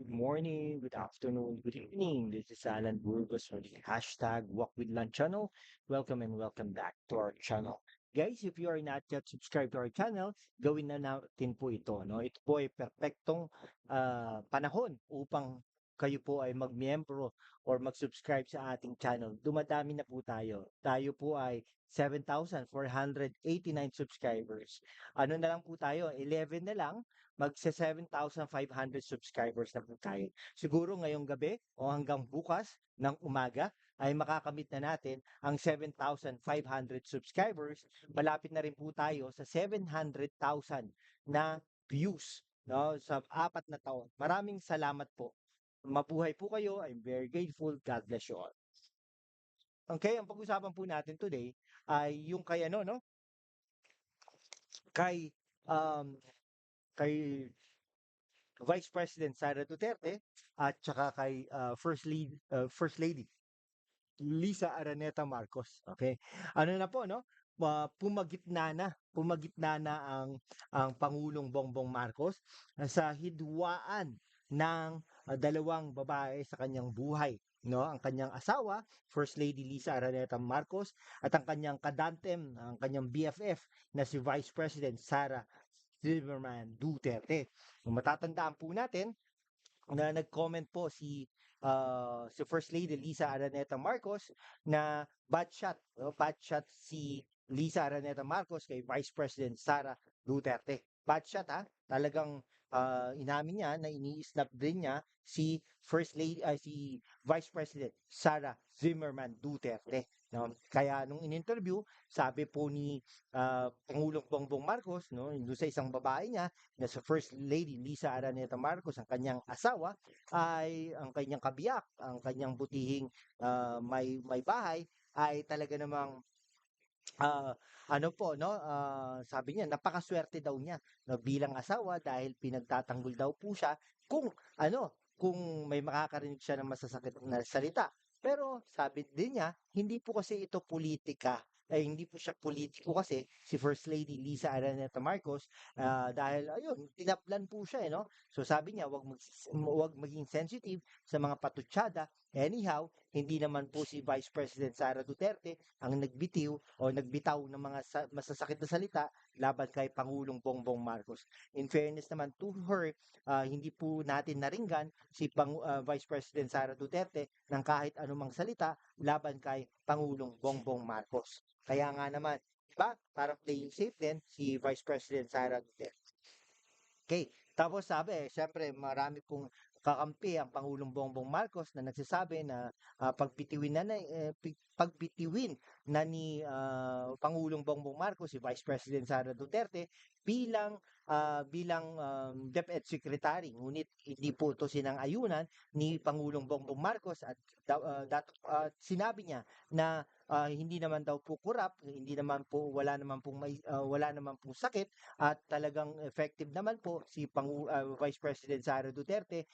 Good morning, good afternoon, good evening. This is Alan Burgos from the hashtag Walk with Lunch channel. Welcome and welcome back to our channel. Guys, if you are not yet subscribed to our channel, gawin na natin po ito. No? Ito po ay perpektong panahon upang kayo po ay magmiyembro or mag-subscribe sa ating channel. Dumadami na po tayo. Tayo po ay 7,489 subscribers. Ano na lang po tayo? 11 na lang magse 7,500 subscribers na po tayo. Siguro ngayong gabi o hanggang bukas ng umaga ay makakamit na natin ang 7,500 subscribers. Malapit na rin po tayo sa 700,000 na views, no, sa 4 na taon. Maraming salamat po. Mabuhay po kayo. I'm very grateful. God bless you all. Okay, ang pag-usapan po natin today ay yung kay ano, no? Kay um kay Vice President Sara Duterte at saka kay First Lady Lisa Araneta Marcos. Okay? Ano na po, no? Pumagitna na ang Pangulong Bongbong Marcos sa hidwaan ng dalawang babae sa kanyang buhay, no? Ang kanyang asawa, First Lady Lisa Araneta Marcos, at ang kanyang kadantem, ang kanyang BFF na si Vice President Sara Zimmerman Duterte. Kung matatandaan po natin na nag-comment po si First Lady Lisa Araneta Marcos na bad shot si Lisa Araneta Marcos kay Vice President Sara Duterte. Bad shot ha, talagang inamin niya na ini-snap din niya si si Vice President Sara Zimmerman Duterte. No? Kaya nung in-interview, sabi po ni Pangulong Bongbong Marcos, no, doon sa isang babae niya na sa First Lady Lisa Araneta Marcos, ang kanyang asawa, ay ang kanyang kabiyak, ang kanyang butihing may bahay, ay talaga namang ah, ano po, no, sabi niya, napakaswerte daw niya, no, bilang asawa dahil pinagtatanggol daw po siya kung may makakarinig siya ng masasakit na salita. Pero sabi din niya, hindi po kasi ito politika. Ay hindi po siya politiko kasi si First Lady Lisa Araneta Marcos, dahil ayun, tinaplan po siya no. So sabi niya, wag maging sensitive sa mga patutsada. Anyhow, hindi naman po si Vice President Sara Duterte ang nagbitaw ng mga masasakit na salita laban kay Pangulong Bongbong Marcos. In fairness naman to her, hindi po natin naringgan si Vice President Sara Duterte ng kahit anumang salita laban kay Pangulong Bongbong Marcos. Kaya nga naman, diba? Para playing safe din si Vice President Sara Duterte. Okay, tapos sabi, syempre marami pong kakampi ang Pangulong Bongbong Marcos na nagsasabi na pagbitiwin na ni Pangulong Bongbong Marcos si Vice President Sara Duterte bilang DepEd Secretary. Ngunit hindi po ito sinang-ayunan ni Pangulong Bongbong Marcos at sinabi niya na hindi naman daw po kurap, hindi naman po wala naman pong sakit at talagang effective naman po si Vice President Sara Duterte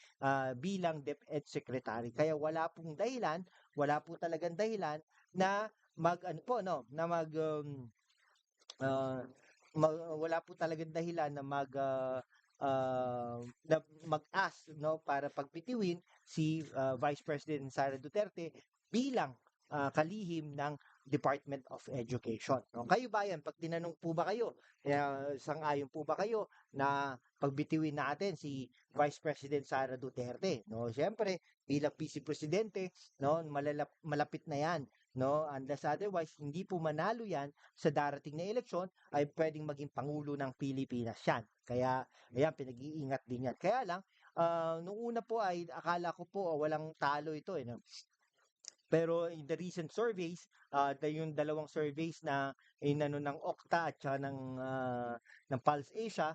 bilang DepEd Secretary. Kaya wala po talagang dahilan na mag ano po no, na mag ah, wala po talagang dahilan na mag-ask no para pagbitiwin si Vice President Sara Duterte bilang kalihim ng Department of Education. No? Kayo ba yan? Pag tinanong po ba kayo, sang-ayon po ba kayo na pagbitiwin natin si Vice President Sara Duterte? No, siyempre, bilang Vice Presidente, no, malapit na yan. No, unless otherwise, hindi po manalo yan sa darating na eleksyon, ay pwedeng maging Pangulo ng Pilipinas yan. Kaya, ayan, pinag-iingat din yan. Kaya lang, nung una po ay akala ko po walang talo ito. No? Pero in the recent surveys, yung dalawang surveys na inano ng Okta at saka ng Pulse Asia,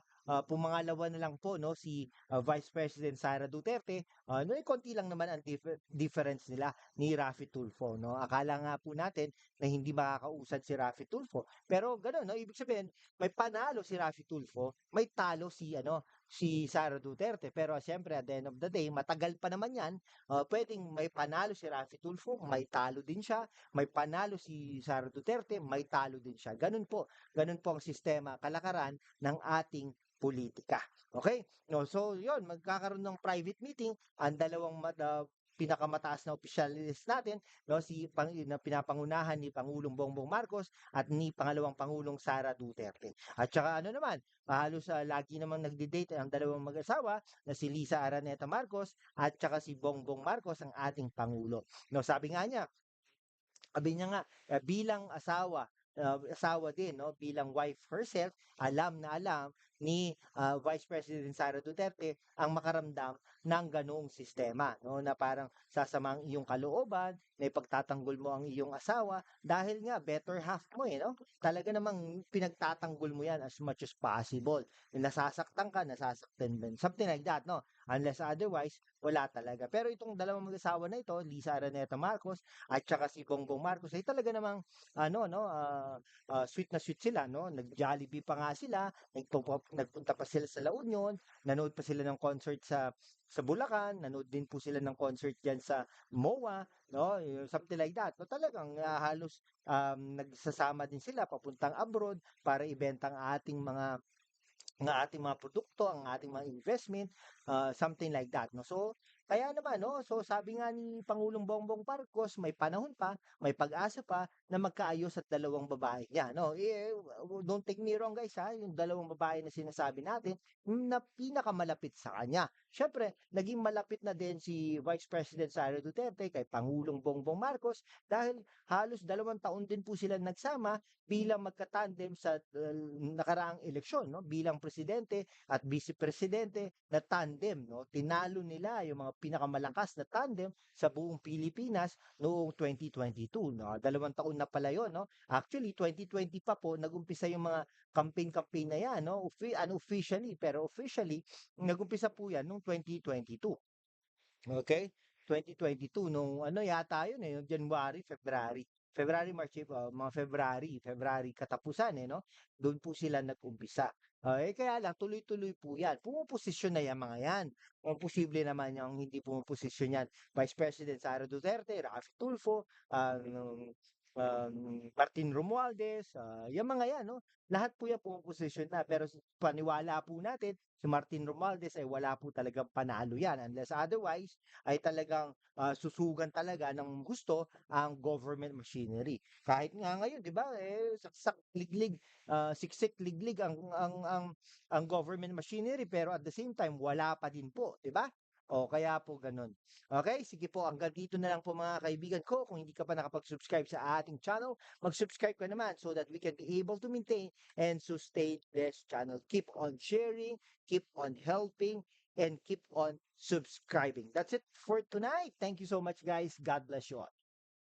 pumangalawa na lang po no si Vice President Sara Duterte. No, konti lang naman ang difference nila ni Raffy Tulfo, no. Akala nga po natin na hindi makakausad si Raffy Tulfo. Pero gano'n, no, ibig sabihin may panalo si Raffy Tulfo, may talo si Sara Duterte. Pero siyempre at the end of the day, matagal pa naman 'yan. Puwedeng may panalo si Raffy Tulfo, may talo din siya, may panalo si Sara Duterte, may talo din siya. Gano'n po ang sistema, kalakaran ng ating politika. Okay? No, so yon magkakaroon ng private meeting ang dalawang pinakamataas na opisyalis natin, no, na pinapangunahan ni Pangulong Bongbong Marcos at ni pangalawang Pangulong Sara Duterte. At saka ano naman, halos lagi namang nagde-date ang dalawang mag-asawa na si Lisa Araneta Marcos at saka si Bongbong Marcos ang ating pangulo. No, sabi niya nga, bilang asawa din, no, bilang wife herself, alam na alam ni Vice President Sara Duterte ang makaramdam ng ganoong sistema, no, na parang sasama ang iyong kalooban, na ipagtatanggol mo ang iyong asawa dahil nga better half mo no. Talaga namang pinagtatanggol mo yan as much as possible. Nasasaktan ka, nasasaktan din. Something like that, no? Unless otherwise, wala talaga. Pero itong dalawang mag-asawa na ito, Lisa Araneta Marcos at saka si Bongbong Marcos ay talaga namang ano no sweet na sweet sila no, nag-Jollibee pa nga sila, nagpunta pa sila sa La Union, nanood pa sila ng concert sa Bulacan, nanood din po sila ng concert diyan sa MOA, no, something like that. No, talagang halos nagsasama din sila papuntang abroad para ibenta ang ating mga produkto, ang ating mga investment, something like that, no? So, kaya naman, no? So, sabi nga ni Pangulong Bongbong Marcos, may panahon pa, may pag-asa pa na magkaayos at dalawang babae niya, no? Don't take me wrong, guys, ha? Yung dalawang babae na sinasabi natin, na pinakamalapit sa kanya. Siyempre, naging malapit na din si Vice President Sara Duterte kay Pangulong Bongbong Marcos dahil halos 2 taon din po sila nagsama bilang magka-tandem sa nakaraang eleksyon, no, bilang presidente at vice presidente na tandem, no. Tinalo nila yung mga pinakamalakas na tandem sa buong Pilipinas noong 2022, no. 2 taon na pala yon, no. Actually 2020 pa po nagumpisa yung mga campaign na yan, no. Unofficially, pero officially nagumpisa po yan noong 2022. Okay? 2022 nung ano yata yun yung January, February. February, March, April, mga February katapusan no? Doon po sila nag-umpisa. Kaya lang tuloy-tuloy po yan. Pumuposisyon na yan mga yan. Ang posible naman yung hindi pumuposisyon yan. Vice President Sara Duterte, Rafi Tulfo, Martin Romualdez, yung mga yan, no? Lahat po yan pumuposisyon na. Pero paniwala po natin, si Martin Romualdez ay wala po talagang panalo yan. Unless otherwise, ay talagang susugan talaga ng gusto ang government machinery. Kahit nga ngayon, 'di ba? Saksak liglig, siksik liglig ang government machinery pero at the same time wala pa din po, 'di ba? O kaya po ganun. Okay, sige po, hanggang dito na lang po mga kaibigan ko. Kung hindi ka pa nakapag-subscribe sa ating channel, mag-subscribe ka naman so that we can be able to maintain and sustain this channel. Keep on sharing, keep on helping, and keep on subscribing. That's it for tonight. Thank you so much, guys. God bless you all.